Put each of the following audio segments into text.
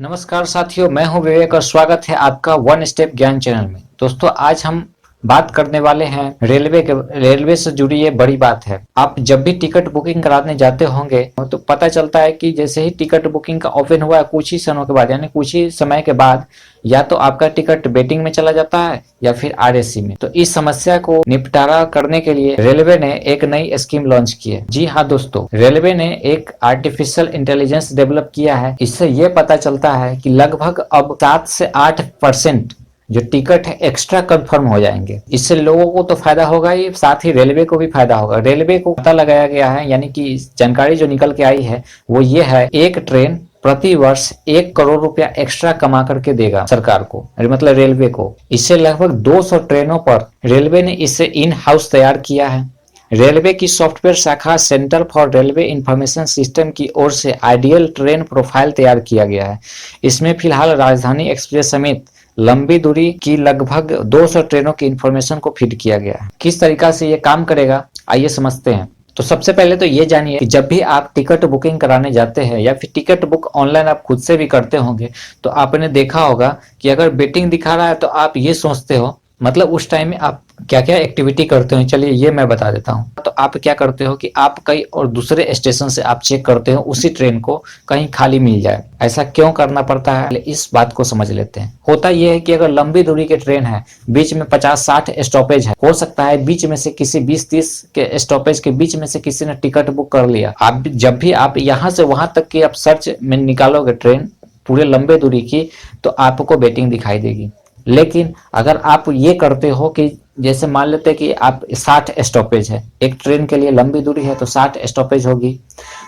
नमस्कार साथियों, मैं हूं विवेक और स्वागत है आपका वन स्टेप ज्ञान चैनल में। दोस्तों, आज हम बात करने वाले हैं रेलवे से जुड़ी ये बड़ी बात है। आप जब भी टिकट बुकिंग कराने जाते होंगे तो पता चलता है कि जैसे ही टिकट बुकिंग का ओपन हुआ है कुछ ही क्षणों के बाद यानी कुछ ही समय के बाद या तो आपका टिकट वेटिंग में चला जाता है या फिर आरएसी में। तो इस समस्या को निपटारा करने के लिए रेलवे ने एक नई स्कीम लॉन्च की है। जी हाँ दोस्तों, रेलवे ने एक आर्टिफिशियल इंटेलिजेंस डेवलप किया है। इससे ये पता चलता है कि लगभग अब 7 से 8% जो टिकट है एक्स्ट्रा कंफर्म हो जाएंगे। इससे लोगों को तो फायदा होगा ही, साथ ही रेलवे को भी फायदा होगा। रेलवे को पता लगाया गया है, यानी कि जानकारी जो निकल के आई है वो ये है, एक ट्रेन प्रति वर्ष 1 करोड़ रुपया एक्स्ट्रा कमा करके देगा सरकार को, मतलब रेलवे को। इससे लगभग 200 ट्रेनों पर रेलवे ने इसे इन हाउस तैयार किया है। रेलवे की सॉफ्टवेयर शाखा centre for railway information system की ओर से आइडियल ट्रेन प्रोफाइल तैयार किया गया है। इसमें फिलहाल राजधानी एक्सप्रेस समेत लंबी दूरी की लगभग 200 ट्रेनों की इंफॉर्मेशन को फीड किया गया है। किस तरीका से ये काम करेगा, आइए समझते हैं। तो सबसे पहले तो ये जानिए कि जब भी आप टिकट बुकिंग कराने जाते हैं या फिर टिकट बुक ऑनलाइन आप खुद से भी करते होंगे तो आपने देखा होगा कि अगर वेटिंग दिखा रहा है तो आप ये सोचते हो, मतलब उस टाइम में आप क्या क्या एक्टिविटी करते हो, चलिए ये मैं बता देता हूँ। तो आप क्या करते हो कि आप कई और दूसरे स्टेशन से आप चेक करते हो उसी ट्रेन को कहीं खाली मिल जाए। ऐसा क्यों करना पड़ता है, इस बात को समझ लेते हैं। होता यह है कि अगर लंबी दूरी के ट्रेन है, बीच में 50-60 स्टॉपेज है, हो सकता है बीच में से किसी 20-30 के स्टॉपेज के बीच में से किसी ने टिकट बुक कर लिया। आप जब भी आप यहाँ से वहां तक की आप सर्च में निकालोगे ट्रेन पूरे लंबे दूरी की, तो आपको वेटिंग दिखाई देगी। लेकिन अगर आप ये करते हो कि जैसे मान लेते हैं कि आप 60 स्टॉपेज है, एक ट्रेन के लिए लंबी दूरी है तो 60 स्टॉपेज होगी,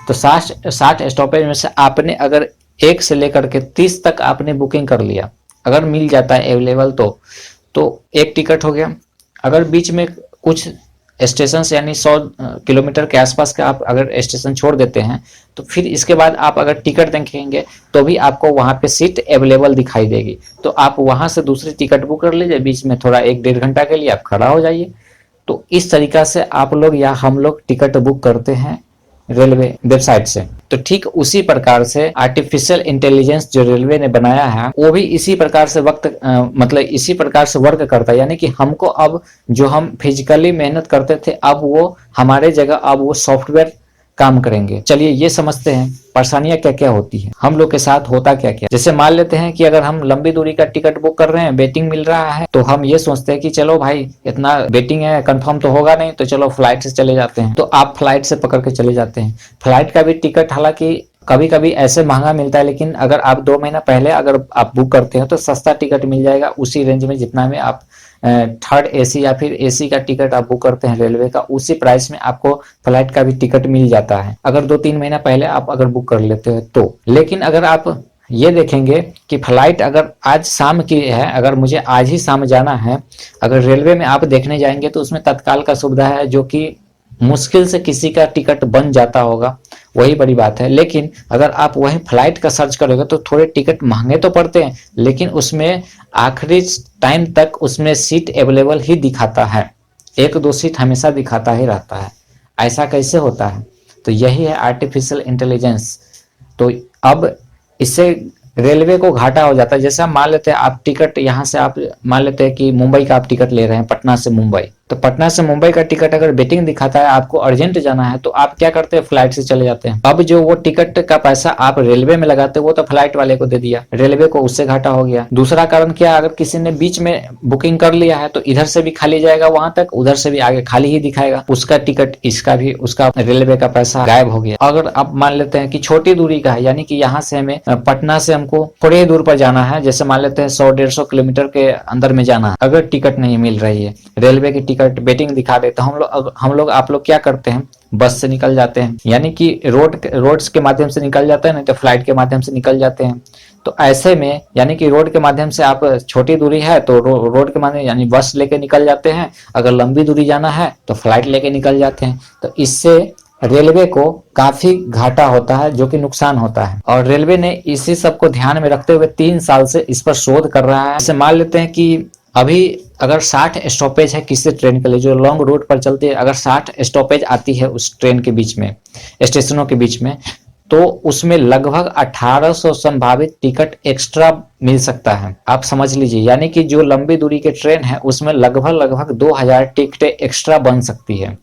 तो 60 स्टॉपेज में से आपने अगर 1 से लेकर के 30 तक आपने बुकिंग कर लिया, अगर मिल जाता है अवेलेबल तो एक टिकट हो गया। अगर बीच में कुछ स्टेशन यानी 100 किलोमीटर के आसपास का आप अगर स्टेशन छोड़ देते हैं तो फिर इसके बाद आप अगर टिकट देखेंगे तो भी आपको वहां पे सीट अवेलेबल दिखाई देगी। तो आप वहां से दूसरी टिकट बुक कर लीजिए, बीच में थोड़ा 1-1.5 घंटा के लिए आप खड़ा हो जाइए। तो इस तरीका से आप लोग या हम लोग टिकट बुक करते हैं रेलवे वेबसाइट से। तो ठीक उसी प्रकार से आर्टिफिशियल इंटेलिजेंस जो रेलवे ने बनाया है वो भी इसी प्रकार से मतलब इसी प्रकार से वर्क करता है। यानी कि हमको अब जो हम फिजिकली मेहनत करते थे अब वो हमारे जगह अब वो सॉफ्टवेयर काम करेंगे। चलिए ये समझते हैं परेशानियां क्या क्या होती है, हम लोग के साथ होता क्या क्या। जैसे मान लेते हैं कि अगर हम लंबी दूरी का टिकट बुक कर रहे हैं, वेटिंग मिल रहा है, तो हम ये सोचते हैं कि चलो भाई इतना वेटिंग है, कंफर्म तो होगा नहीं, तो चलो फ्लाइट से चले जाते हैं। तो आप फ्लाइट से पकड़ के चले जाते हैं। फ्लाइट का भी टिकट हालांकि कभी कभी ऐसे महंगा मिलता है, लेकिन अगर आप 2 महीना पहले अगर आप बुक करते हो तो सस्ता टिकट मिल जाएगा उसी रेंज में जितना में आप थर्ड एसी या फिर एसी का टिकट आप बुक करते हैं रेलवे का, उसी प्राइस में आपको फ्लाइट का भी टिकट मिल जाता है अगर 2-3 महीना पहले आप अगर बुक कर लेते हो तो। लेकिन अगर आप ये देखेंगे कि फ्लाइट अगर आज शाम की है, अगर मुझे आज ही शाम जाना है, अगर रेलवे में आप देखने जाएंगे तो उसमें तत्काल का सुविधा है जो कि मुश्किल से किसी का टिकट बन जाता होगा, वही बड़ी बात है। लेकिन अगर आप वही फ्लाइट का सर्च करोगे तो थोड़े टिकट महंगे तो पड़ते हैं, लेकिन उसमें आखिरी टाइम तक उसमें सीट अवेलेबल ही दिखाता है, 1-2 सीट हमेशा दिखाता ही रहता है। ऐसा कैसे होता है? तो यही है आर्टिफिशियल इंटेलिजेंस। तो अब इससे रेलवे को घाटा हो जाता है। जैसे हम मान लेते हैं आप टिकट यहाँ से आप मान लेते हैं कि मुंबई का आप टिकट ले रहे हैं, पटना से मुंबई, तो पटना से मुंबई का टिकट अगर वेटिंग दिखाता है, आपको अर्जेंट जाना है, तो आप क्या करते हैं, फ्लाइट से चले जाते हैं। अब जो वो टिकट का पैसा आप रेलवे में लगाते हैं वो तो फ्लाइट वाले को दे दिया, रेलवे को उससे घाटा हो गया। दूसरा कारण क्या, अगर किसी ने बीच में बुकिंग कर लिया है तो इधर से भी खाली जाएगा वहां तक, उधर से भी आगे खाली ही दिखाएगा, उसका टिकट इसका भी, उसका रेलवे का पैसा गायब हो गया। अगर आप मान लेते हैं कि छोटी दूरी का है, यानी कि यहाँ से हमें पटना से हमको थोड़ी ही दूर पर जाना है, जैसे मान लेते हैं 100-150 किलोमीटर के अंदर में जाना है, अगर टिकट नहीं मिल रही है, रेलवे की टिकट वेटिंग दिखा दे, तो हम लोग आप लोग क्या करते हैं, बस से निकल जाते हैं, यानी कि रोड्स के माध्यम से निकल जाते हैं, नहीं तो फ्लाइट के माध्यम से निकल जाते हैं। तो ऐसे में यानी कि रोड के माध्यम से आप छोटी दूरी है तो रोड के माध्यम यानी बस लेके निकल जाते हैं, अगर लंबी दूरी जाना है तो फ्लाइट लेके निकल जाते हैं। तो इससे रेलवे को काफी घाटा होता है, जो कि नुकसान होता है। और रेलवे ने इसी सब को ध्यान में रखते हुए 3 साल से इस पर शोध कर रहा है। जैसे मान लेते हैं कि अभी अगर 60 स्टॉपेज है किसी ट्रेन के लिए जो लॉन्ग रूट पर चलती है, अगर 60 स्टॉपेज आती है उस ट्रेन के बीच में, स्टेशनों के बीच में, तो उसमें लगभग 1800 संभावित टिकट एक्स्ट्रा मिल सकता है। आप समझ लीजिए, यानी कि जो लंबी दूरी के ट्रेन है उसमें लगभग 2000 टिकटें एक्स्ट्रा बन सकती है,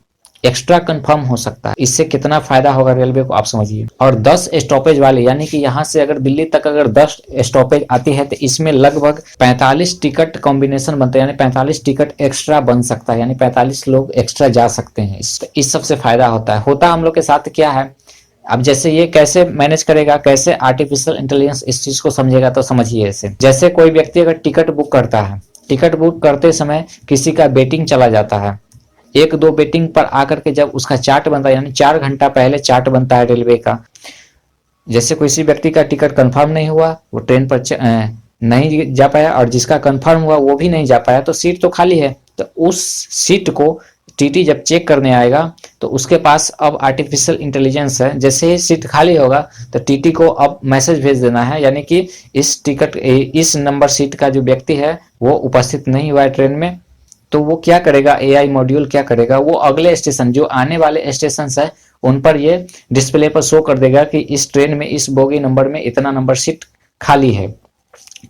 एक्स्ट्रा कंफर्म हो सकता है। इससे कितना फायदा होगा रेलवे को आप समझिए। और 10 स्टॉपेज वाले, यानी कि यहाँ से अगर दिल्ली तक अगर 10 स्टॉपेज आती है तो इसमें लगभग 45 टिकट कॉम्बिनेशन बनते हैं, यानी 45 टिकट एक्स्ट्रा बन सकता है, यानी 45 लोग एक्स्ट्रा जा सकते हैं। इस सबसे फायदा होता हम लोग के साथ क्या है। अब जैसे ये कैसे मैनेज करेगा, कैसे आर्टिफिशियल इंटेलिजेंस इस चीज को समझेगा, तो समझिए ऐसे। जैसे कोई व्यक्ति अगर टिकट बुक करता है, टिकट बुक करते समय किसी का वेटिंग चला जाता है, एक दो वेटिंग पर आकर के जब उसका चार्ट बनता है, यानी 4 घंटा पहले चार्ट बनता है रेलवे का। जैसे किसी व्यक्ति का टिकट कंफर्म नहीं हुआ, वो ट्रेन पर नहीं जा पाया, और जिसका कंफर्म हुआ वो भी नहीं जा पाया, तो सीट तो खाली है। तो उस सीट को टीटी जब चेक करने आएगा तो उसके पास अब आर्टिफिशियल इंटेलिजेंस है। जैसे ही सीट खाली होगा तो टीटी को अब मैसेज भेज देना है, यानी कि इस नंबर सीट का जो व्यक्ति है वो उपस्थित नहीं हुआ है ट्रेन में। तो वो क्या करेगा, एआई मॉड्यूल क्या करेगा, वो अगले स्टेशन, जो आने वाले स्टेशन है उन पर ये डिस्प्ले पर शो कर देगा कि इस ट्रेन में इस बोगी नंबर में इतना नंबर सीट खाली है।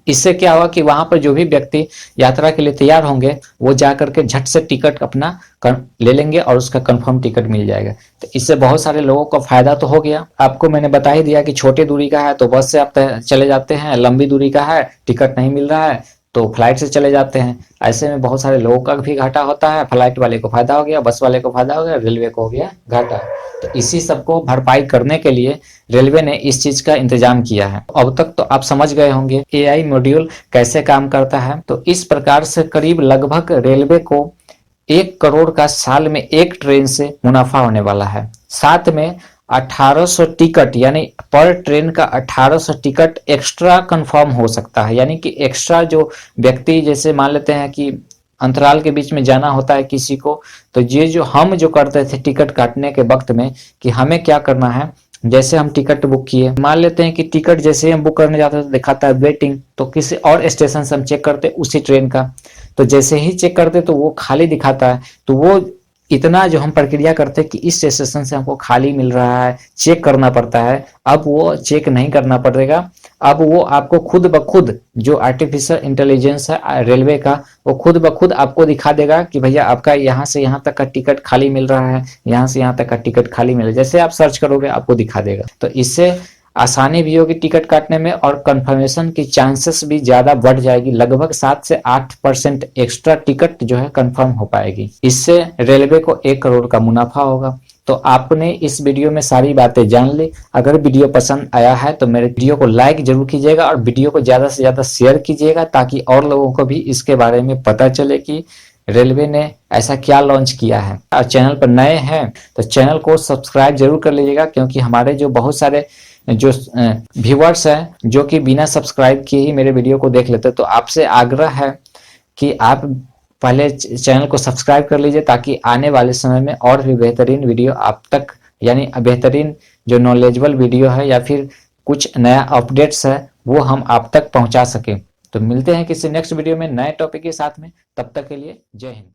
इससे क्या होगा कि वहां पर जो भी व्यक्ति यात्रा के लिए तैयार होंगे वो जाकर के झट से टिकट अपना ले लेंगे और उसका कंफर्म टिकट मिल जाएगा। तो इससे बहुत सारे लोगों को फायदा तो हो गया। आपको मैंने बता ही दिया कि छोटी दूरी का है तो बस से आप चले जाते हैं, लंबी दूरी का है टिकट नहीं मिल रहा है तो फ्लाइट से चले जाते हैं। ऐसे में बहुत सारे लोगों का भी घाटा होता है, फ्लाइट वाले को फायदा हो गया, बस वाले को फायदा हो गया, रेलवे को हो गया घाटा। तो इसी सबको भरपाई करने के लिए रेलवे ने इस चीज का इंतजाम किया है। अब तक तो आप समझ गए होंगे एआई मॉड्यूल कैसे काम करता है। तो इस प्रकार से करीब लगभग रेलवे को 1 करोड़ का साल में एक ट्रेन से मुनाफा होने वाला है। साथ में 1800 टिकट, यानी पर ट्रेन का 1800 टिकट एक्स्ट्रा कंफर्म हो सकता है। यानी कि एक्स्ट्रा जो व्यक्ति, जैसे मान लेते हैं कि अंतराल के बीच में जाना होता है किसी को, तो ये जो हम जो करते थे टिकट काटने के वक्त में कि हमें क्या करना है, जैसे हम टिकट बुक किए, मान लेते हैं कि टिकट जैसे ही हम बुक करने जाते हैं तो दिखाता है वेटिंग, तो किसी और स्टेशन से हम चेक करते उसी ट्रेन का, तो जैसे ही चेक करते तो वो खाली दिखाता है। तो वो इतना जो हम प्रक्रिया करते हैं कि इस स्टेशन से हमको खाली मिल रहा है, चेक करना पड़ता है, अब वो चेक नहीं करना पड़ेगा। अब वो आपको खुद ब खुद, जो आर्टिफिशियल इंटेलिजेंस है रेलवे का, वो खुद ब खुद आपको दिखा देगा कि भैया आपका यहाँ से यहाँ तक का टिकट खाली मिल रहा है, यहाँ से यहाँ तक का टिकट खाली मिल रहा है। जैसे आप सर्च करोगे आपको दिखा देगा। तो इससे आसानी भी होगी टिकट काटने में और कंफर्मेशन की चांसेस भी ज्यादा बढ़ जाएगी। लगभग 7 से 8% एक्स्ट्रा टिकट जो है कंफर्म हो पाएगी। इससे रेलवे को 1 करोड़ का मुनाफा होगा। तो आपने इस वीडियो में सारी बातें जान ली। अगर वीडियो पसंद आया है तो मेरे वीडियो को लाइक जरूर कीजिएगा और वीडियो को ज्यादा से ज्यादा शेयर कीजिएगा, ताकि और लोगों को भी इसके बारे में पता चले कि रेलवे ने ऐसा क्या लॉन्च किया है। और चैनल पर नए हैं तो चैनल को सब्सक्राइब जरूर कर लीजिएगा, क्योंकि हमारे जो बहुत सारे जो व्यूअर्स हैं जो कि बिना सब्सक्राइब किए ही मेरे वीडियो को देख लेते हैं, तो आपसे आग्रह है कि आप पहले चैनल को सब्सक्राइब कर लीजिए, ताकि आने वाले समय में और भी बेहतरीन वीडियो आप तक, यानी बेहतरीन जो नॉलेजेबल वीडियो है या फिर कुछ नया अपडेट्स है वो हम आप तक पहुंचा सके। तो मिलते हैं किसी नेक्स्ट वीडियो में नए टॉपिक के साथ में, तब तक के लिए जय हिंद।